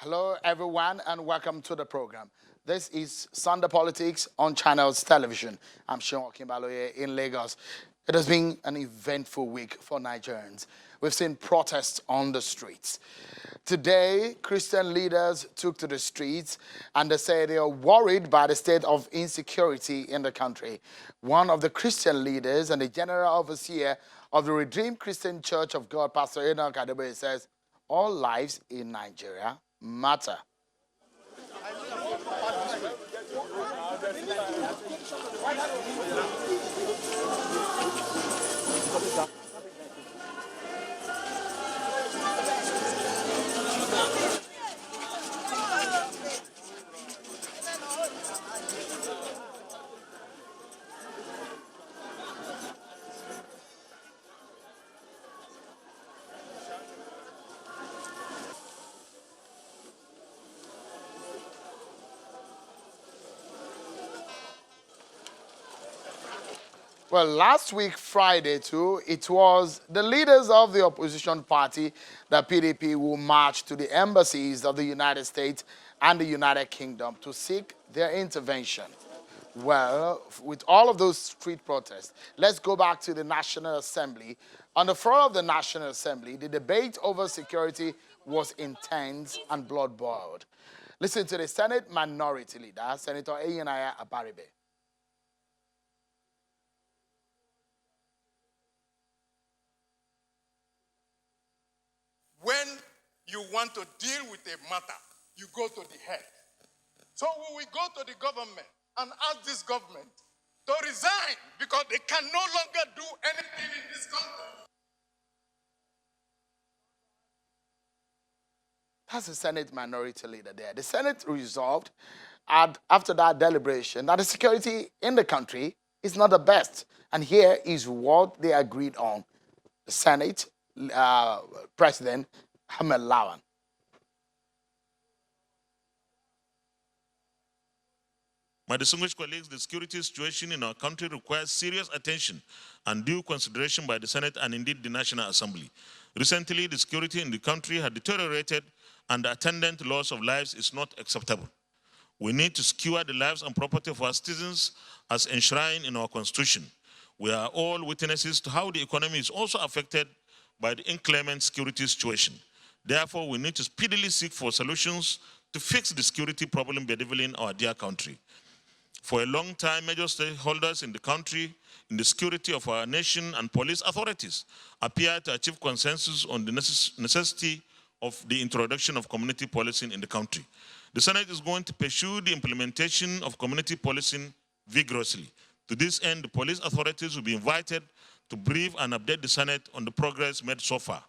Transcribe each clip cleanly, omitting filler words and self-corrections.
Hello, everyone, and welcome to the program. This is Sunday Politics on Channels Television. I'm Sean Kimbaloye in Lagos. It has been an eventful week for Nigerians. We've seen protests on the streets. Today, Christian leaders took to the streets and they say they are worried by the state of insecurity in the country. One of the Christian leaders and the general overseer of the Redeemed Christian Church of God, Pastor Adeboye, says all lives in Nigeria matter. Well, last week, Friday, too, it was the leaders of the opposition party, the PDP, who marched to the embassies of the United States and the United Kingdom to seek their intervention. Well, with all of those street protests, let's go back to the National Assembly. On the floor of the National Assembly, the debate over security was intense and blood-boiled. Listen to the Senate Minority Leader, Senator Adeboye Abaribe. When you want to deal with a matter, you go to the head. So we will go to the government and ask this government to resign because they can no longer do anything in this country. That's the Senate Minority Leader there. The Senate resolved after that deliberation that the security in the country is not the best. And here is what they agreed on. The Senate President Ahmed Lawan. My distinguished colleagues, the security situation in our country requires serious attention and due consideration by the Senate and indeed the National Assembly. Recently, the security in the country had deteriorated and the attendant loss of lives is not acceptable. We need to secure the lives and property of our citizens as enshrined in our Constitution. We are all witnesses to how the economy is also affected by the inclement security situation. Therefore, we need to speedily seek for solutions to fix the security problem bedeviling our dear country. For a long time, major stakeholders in the country, in the security of our nation and police authorities appear to achieve consensus on the necessity of the introduction of community policing in the country. The Senate is going to pursue the implementation of community policing vigorously. To this end, the police authorities will be invited to brief and update the Senate on the progress made so far.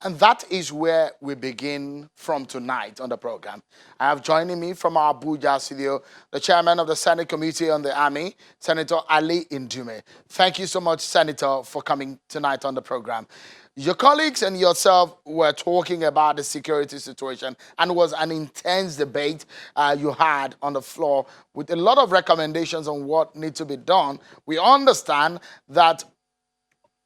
And that is where we begin from tonight on the program. I have joining me from our Abuja studio, the chairman of the Senate Committee on the Army, Senator Ali Ndume. Thank you so much, Senator, for coming tonight on the program. Your colleagues and yourself were talking about the security situation, and it was an intense debate you had on the floor with a lot of recommendations on what needs to be done. We understand that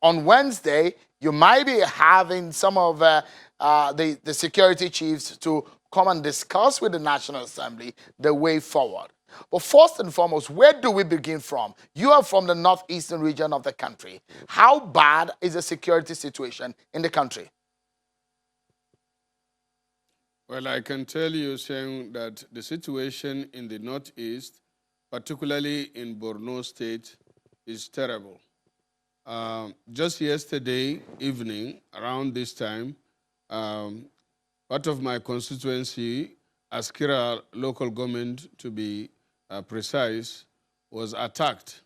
on Wednesday, you might be having some of the security chiefs to come and discuss with the National Assembly the way forward. But first and foremost, where do we begin from? You are from the northeastern region of the country. How bad is the security situation in the country? Well, I can tell you, saying that the situation in the northeast, particularly in Borno State, is terrible. Just yesterday evening, around this time, part of my constituency, Askira local government to be precise, was attacked.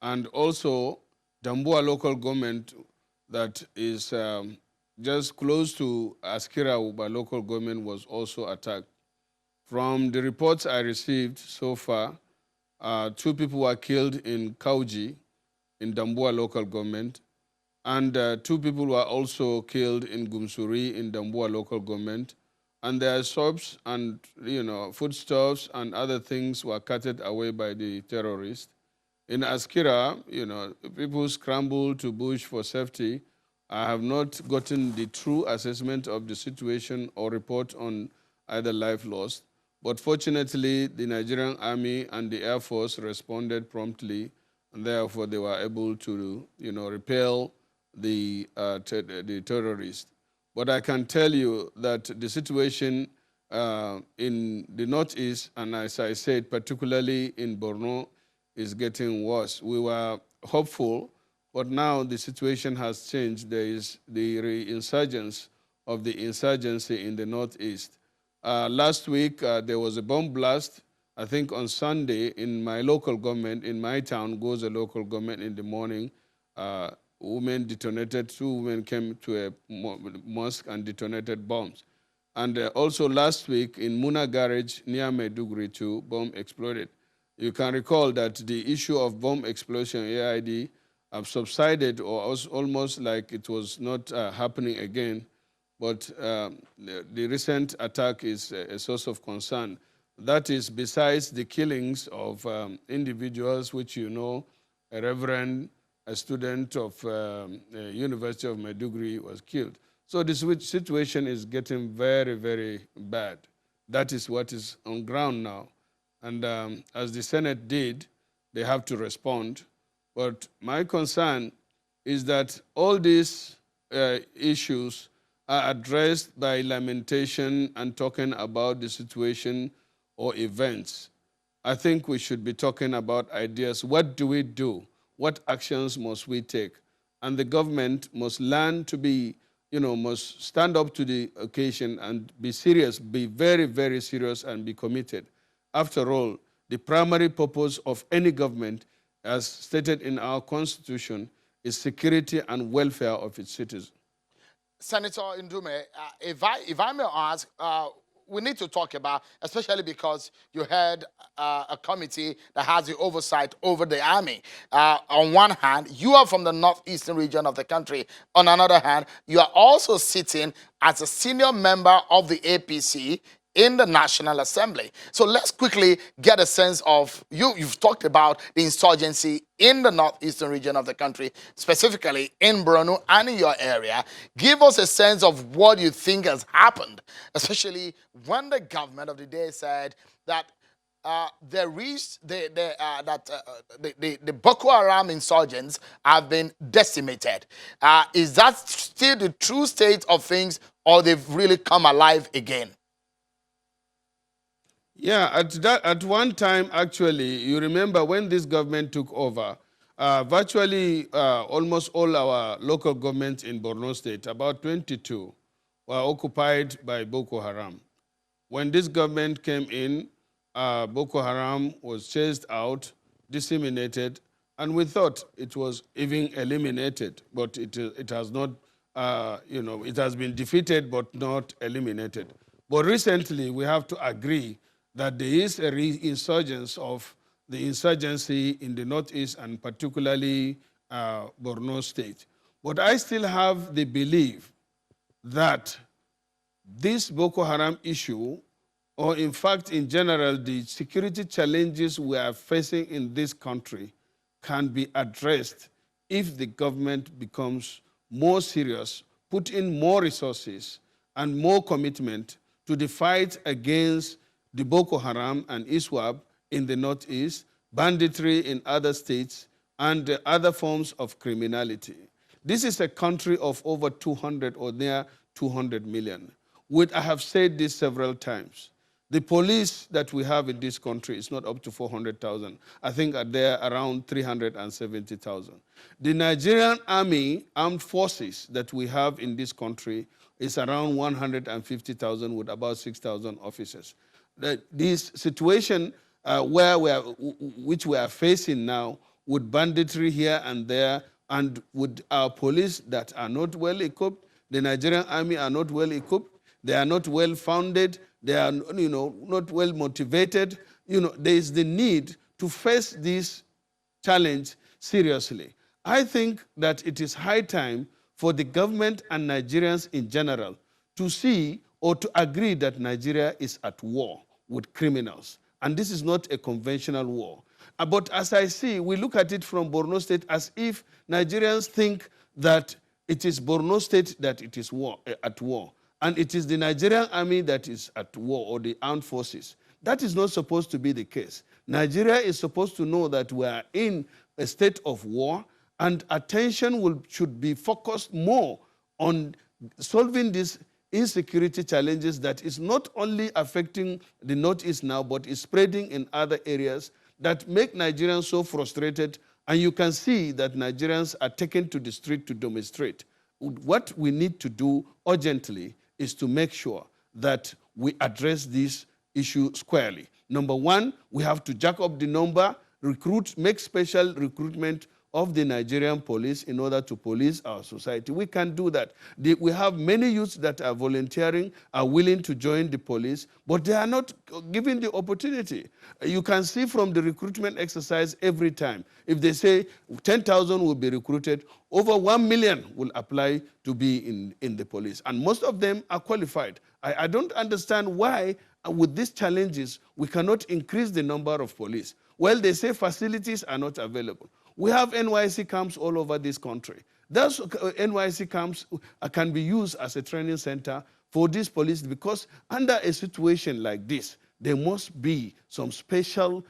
And also, Damboa local government that is just close to Askira Uba local government was also attacked. From the reports I received so far, 2 people were killed in Kauji, in Damboa local government, and 2 people were also killed in Gumsuri in Damboa local government. And their shops and foodstuffs and other things were carted away by the terrorists. In Askira, people scrambled to bush for safety, I have not gotten the true assessment of the situation or report on either life lost. But fortunately, the Nigerian Army and the Air Force responded promptly, and therefore they were able to, repel the terrorists. But I can tell you that the situation in the Northeast, and as I said, particularly in Borno, is getting worse. We were hopeful, but now the situation has changed. There is the re-insurgence of the insurgency in the Northeast. Last week, there was a bomb blast, I think on Sunday, in my local government, in my town, goes a local government in the morning. Women detonated, 2 women came to a mosque and detonated bombs. And also last week in Muna Garage near Maiduguri, 2 bomb exploded. You can recall that the issue of bomb explosion, AID, have subsided or almost like it was not happening again. But the recent attack is a source of concern. That is besides the killings of individuals, which a reverend, a student of University of Maiduguri was killed. So this situation is getting very, very bad. That is what is on ground now. And as the Senate did, they have to respond. But my concern is that all these issues are addressed by lamentation and talking about the situation or events. I think we should be talking about ideas. What do we do? What actions must we take? And the government must learn to be, must stand up to the occasion and be serious, be very, very serious and be committed. After all, the primary purpose of any government, as stated in our Constitution, is security and welfare of its citizens. Senator Ndume, if I may ask, we need to talk about, especially because you had a committee that has the oversight over the army. On one hand, you are from the northeastern region of the country. On another hand, you are also sitting as a senior member of the APC in the National Assembly. So let's quickly get a sense of, you've talked about the insurgency in the northeastern region of the country, specifically in Borno and in your area. Give us a sense of what you think has happened, especially when the government of the day said that the Boko Haram insurgents have been decimated. Is that still the true state of things, or they've really come alive again? Yeah, at one time, actually, you remember when this government took over, virtually almost all our local governments in Borno State, about 22, were occupied by Boko Haram. When this government came in, Boko Haram was chased out, disseminated, and we thought it was even eliminated, but it has not, it has been defeated but not eliminated. But recently, we have to agree that there is a resurgence of the insurgency in the Northeast and particularly Borno State. But I still have the belief that this Boko Haram issue, or in fact, in general, the security challenges we are facing in this country can be addressed if the government becomes more serious, put in more resources and more commitment to the fight against the Boko Haram and ISWAP in the Northeast, banditry in other states, and other forms of criminality. This is a country of over 200 or near 200 million. I have said this several times. The police that we have in this country is not up to 400,000. I think they're around 370,000. The Nigerian Army, armed forces that we have in this country is around 150,000 with about 6,000 officers. This situation which we are facing now with banditry here and there, and with our police that are not well equipped, the Nigerian Army are not well equipped, they are not well founded, they are not well motivated. There is the need to face this challenge seriously. I think that it is high time for the government and Nigerians in general to see or to agree that Nigeria is at war with criminals. And this is not a conventional war. But as I see, we look at it from Borno State as if Nigerians think that it is Borno State that it is at war, and it is the Nigerian army that is at war, or the armed forces. That is not supposed to be the case. Nigeria is supposed to know that we are in a state of war, and attention should be focused more on solving these insecurity challenges that is not only affecting the Northeast now, but is spreading in other areas that make Nigerians so frustrated. And you can see that Nigerians are taken to the street to demonstrate. What we need to do urgently is to make sure that we address this issue squarely. Number one, we have to jack up the number, make special recruitment of the Nigerian police in order to police our society. We can do that. We have many youths that are volunteering, are willing to join the police, but they are not given the opportunity. You can see from the recruitment exercise every time, if they say 10,000 will be recruited, over 1 million will apply to be in the police. And most of them are qualified. I don't understand why, with these challenges, we cannot increase the number of police. Well, they say facilities are not available. We have NYC camps all over this country. Those NYC camps can be used as a training center for these police, because under a situation like this, there must be some special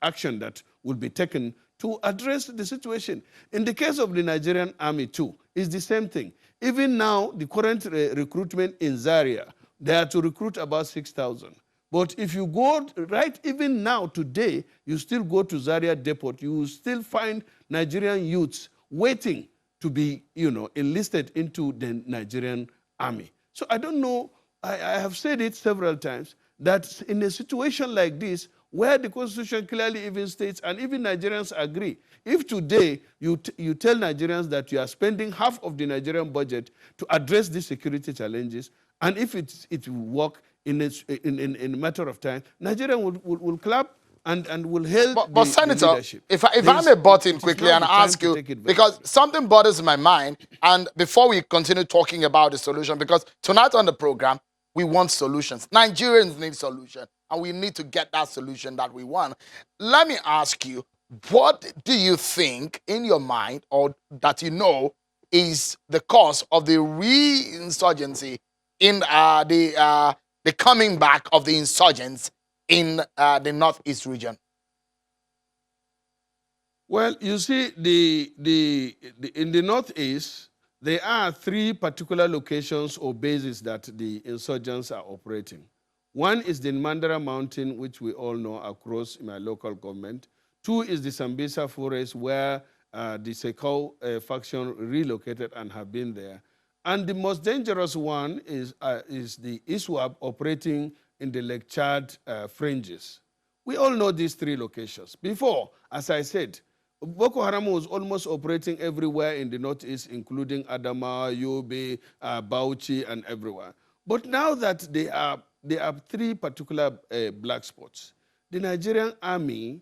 action that will be taken to address the situation. In the case of the Nigerian army too, it's the same thing. Even now, the current recruitment in Zaria, they are to recruit about 6,000. But if you go, right, even now, today, you still go to Zaria Depot, you will still find Nigerian youths waiting to be, enlisted into the Nigerian army. So I don't know, I have said it several times, that in a situation like this, where the Constitution clearly even states, and even Nigerians agree, if today you tell Nigerians that you are spending half of the Nigerian budget to address these security challenges, and if it will work, in a matter of time, Nigeria will clap and will hail but Senator, the leadership. if I may butt in quickly and ask you, because something bothers my mind, and before we continue talking about the solution, because tonight on the program, we want solutions. Nigerians need solution, and we need to get that solution that we want. Let me ask you, what do you think in your mind, or that is the cause of the re-insurgency in the coming back of the insurgents in the Northeast region? Well, you see, in the Northeast, there are 3 particular locations or bases that the insurgents are operating. One is the Mandara Mountain, which we all know across my local government. 2 is the Sambisa Forest, where the Sekau faction relocated and have been there. And the most dangerous one is the ISWAP operating in the Lake Chad fringes. We all know these 3 locations. Before, as I said, Boko Haram was almost operating everywhere in the Northeast, including Adama, Yobe, Bauchi, and everywhere. But now that they have 3 particular black spots, the Nigerian army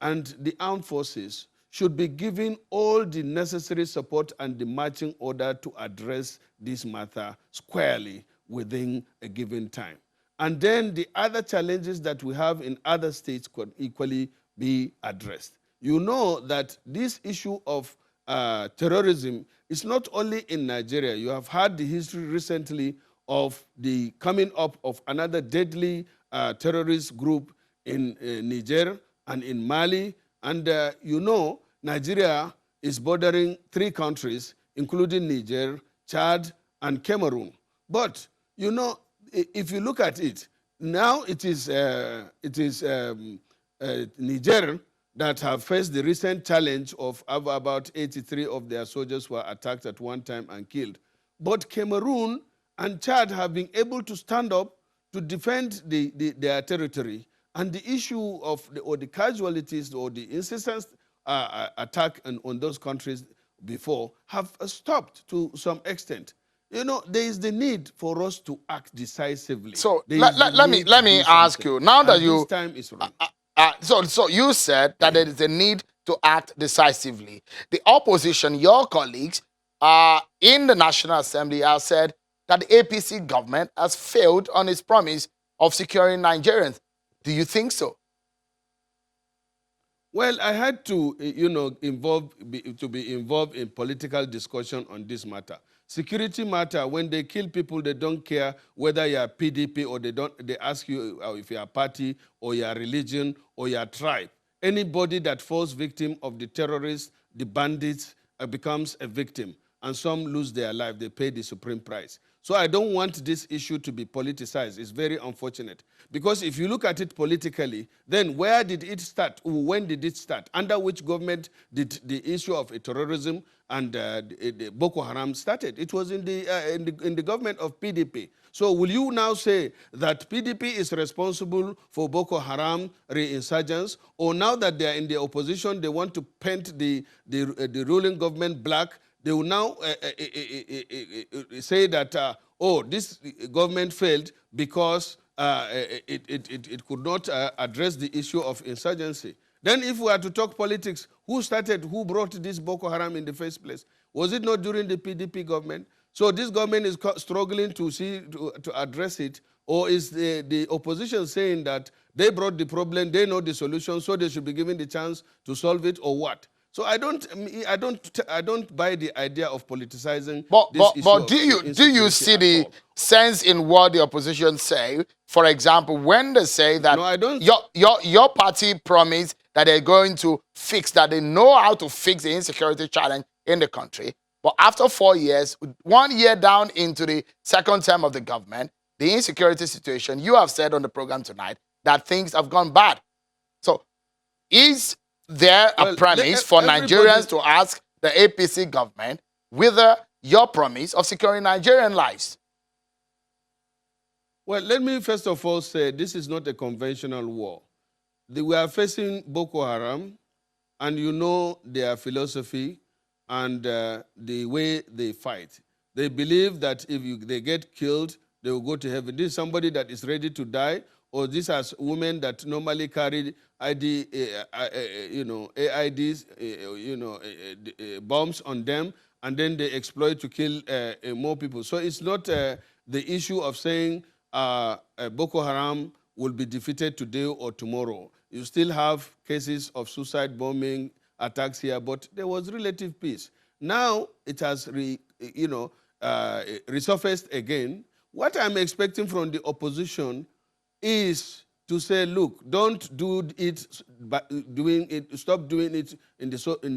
and the armed forces should be given all the necessary support and the marching order to address this matter squarely within a given time. And then the other challenges that we have in other states could equally be addressed. You know that this issue of terrorism is not only in Nigeria. You have had the history recently of the coming up of another deadly terrorist group in Niger and in Mali. And Nigeria is bordering 3 countries, including Niger, Chad, and Cameroon. But, if you look at it, now it is Niger that have faced the recent challenge of about 83 of their soldiers were attacked at one time and killed. But Cameroon and Chad have been able to stand up to defend their territory. And the issue of the casualties or the incessant attack on those countries before have stopped to some extent. There is the need for us to act decisively. So let me ask you, now that this time is right. So you said that there is a need to act decisively. The opposition, your colleagues, in the National Assembly have said that the APC government has failed on its promise of securing Nigerians. Do you think so? Well, I had to, be involved in political discussion on this matter. Security matter, when they kill people, they don't care whether you are PDP or they ask you if you are party or your religion or your tribe. Anybody that falls victim of the terrorists, the bandits, becomes a victim. And some lose their life. They pay the supreme price. So I don't want this issue to be politicized. It's very unfortunate. Because if you look at it politically, then where did it start? When did it start? Under which government did the issue of terrorism and the Boko Haram started? It was in the government of PDP. So will you now say that PDP is responsible for Boko Haram re-insurgents, or now that they are in the opposition, they want to paint the ruling government black? They will now say that, this government failed because it could not address the issue of insurgency. Then if we are to talk politics, who brought this Boko Haram in the first place? Was it not during the PDP government? So this government is struggling to address it, or is the opposition saying that they brought the problem, they know the solution, so they should be given the chance to solve it, or what? So I don't buy the idea of politicizing this issue. But do you see the sense in what the opposition say? For example, when they say that no, I don't. Your party promised that they're going to fix, that they know how to fix the insecurity challenge in the country. But after 4 years, 1 year down into the second term of the government, the insecurity situation, you have said on the program tonight that things have gone bad. So is there a premise for Nigerians to ask the APC government whether your promise of securing Nigerian lives? Well, let me first of all say this is not a conventional war. We are facing Boko Haram, and you know their philosophy and the way they fight. They believe that if they get killed, they will go to heaven. This is somebody that is ready to die, or these are women that normally carry AIDs, bombs on them, and then they exploit to kill more people. So it's not the issue of saying Boko Haram will be defeated today or tomorrow. You still have cases of suicide bombing, attacks here, but there was relative peace. Now it has resurfaced again. What I'm expecting from the opposition is to say, look, don't do it, stop doing it in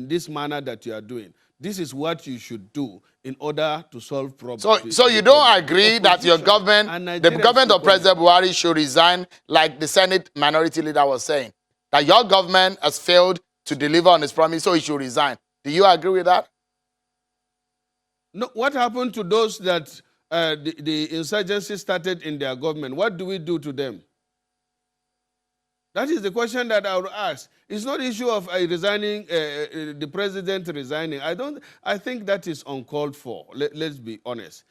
this manner that you are doing. This is what you should do in order to solve problems. So you don't agree that your government, the government of President Buhari, should resign, like the Senate minority leader was saying, that your government has failed to deliver on its promise, so he should resign. Do you agree with that? No. What happened to those that the insurgency started in their government? What do we do to them? That is the question that I would ask. It's not an issue of resigning, the president resigning. I think that is uncalled for. Let's be honest.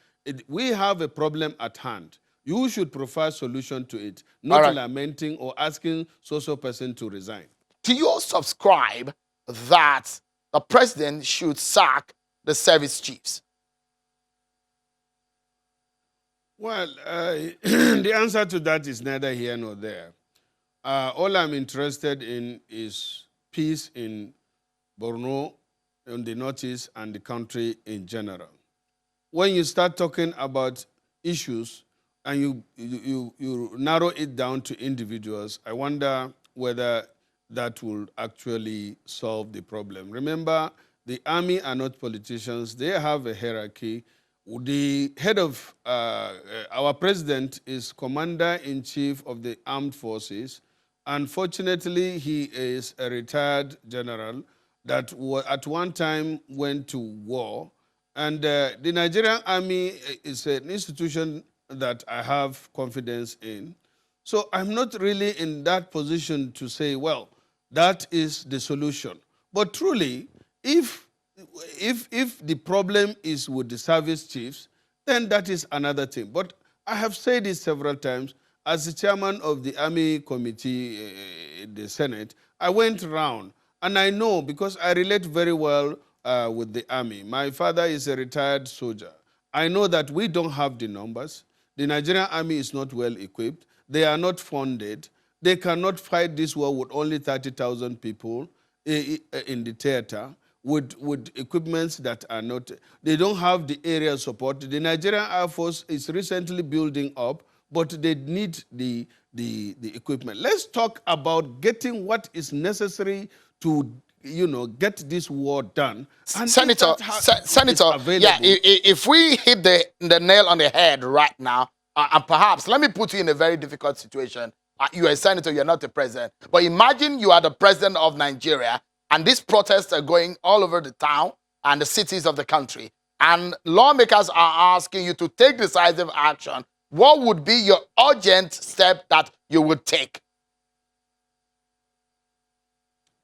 We have a problem at hand. You should provide solution to it, not lamenting or asking so-so person to resign. Do you subscribe that the president should sack the service chiefs? Well, the answer to that is neither here nor there. All I'm interested in is peace in Borno, in the Northeast, and the country in general. When you start talking about issues and you narrow it down to individuals, I wonder whether that will actually solve the problem. Remember, the army are not politicians. They have a hierarchy. The head of our president is commander-in-chief of the armed forces. Unfortunately, he is a retired general that at one time went to war. And the Nigerian army is an institution that I have confidence in. So I'm not really in that position to say, well, that is the solution. But truly, if the problem is with the service chiefs, then that is another thing. But I have said this several times. As the chairman of the Army Committee in the Senate, I went around, and I know, because I relate very well with the Army. My father is a retired soldier. I know that we don't have the numbers. The Nigerian Army is not well equipped. They are not funded. They cannot fight this war with only 30,000 people. in the theater with equipments that are not, they don't have the area support. The Nigerian Air Force is recently building up, but they need the equipment. Let's talk about getting what is necessary to, get this war done. And Senator, yeah, if we hit the nail on the head right now, and perhaps let me put you in a very difficult situation. You are a senator, you're not a president. But imagine you are the president of Nigeria, and these protests are going all over the town and the cities of the country. And lawmakers are asking you to take decisive action. What would be your urgent step that you would take?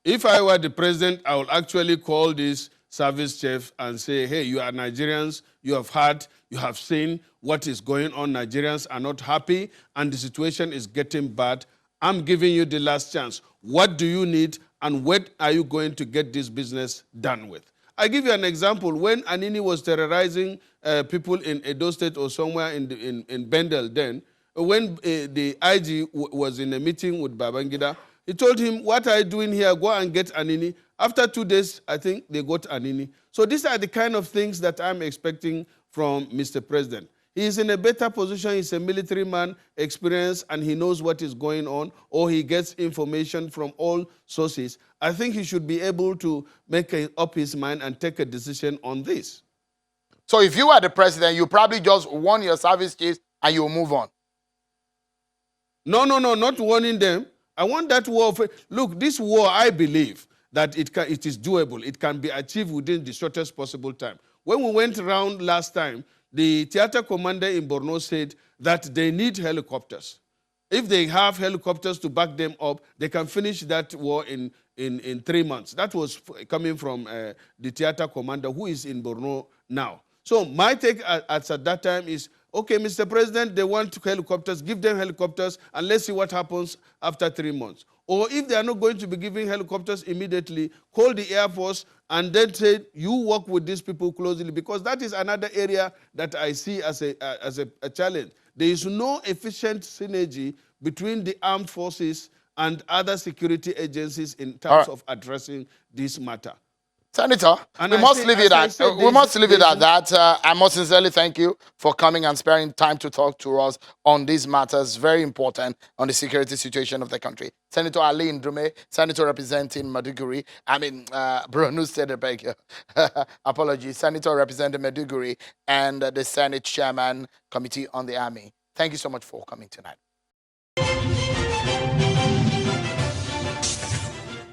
If I were the president, I would actually call this service chief and say, hey, you are Nigerians, you have heard, you have seen what is going on. Nigerians are not happy and the situation is getting bad. I'm giving you the last chance. What do you need and when are you going to get this business done with? I give you an example. When Anini was terrorizing people in Edo State or somewhere in Bendel then, when the IG was in a meeting with Babangida, he told him, what are you doing here? Go and get Anini. After 2 days, I think they got Anini. So these are the kind of things that I'm expecting from Mr. President. He is in a better position. He's a military man, experienced, and he knows what is going on, or he gets information from all sources. I think he should be able to make up his mind and take a decision on this. So if you are the president, you probably just warn your service chiefs and you'll move on. No, not warning them. I want that war. Look, this war, I believe that it is doable. It can be achieved within the shortest possible time. When we went around last time, the theater commander in Borno said that they need helicopters. If they have helicopters to back them up, they can finish that war in 3 months. That was coming from the theater commander who is in Borno now. So my take at that time is, okay, Mr. President, they want helicopters, give them helicopters, and let's see what happens after 3 months. Or if they are not going to be giving helicopters immediately, call the Air Force and then say, you work with these people closely, because that is another area that I see as a challenge. There is no efficient synergy between the armed forces and other security agencies in terms of addressing this matter. Senator, we must leave it at that. I must sincerely thank you for coming and sparing time to talk to us on these matters, very important, on the security situation of the country. Senator Ali Ndume, Senator representing Maiduguri, Borno State, I beg you. Apologies, Senator representing Maiduguri and the Senate Chairman, Committee on the Army. Thank you so much for coming tonight.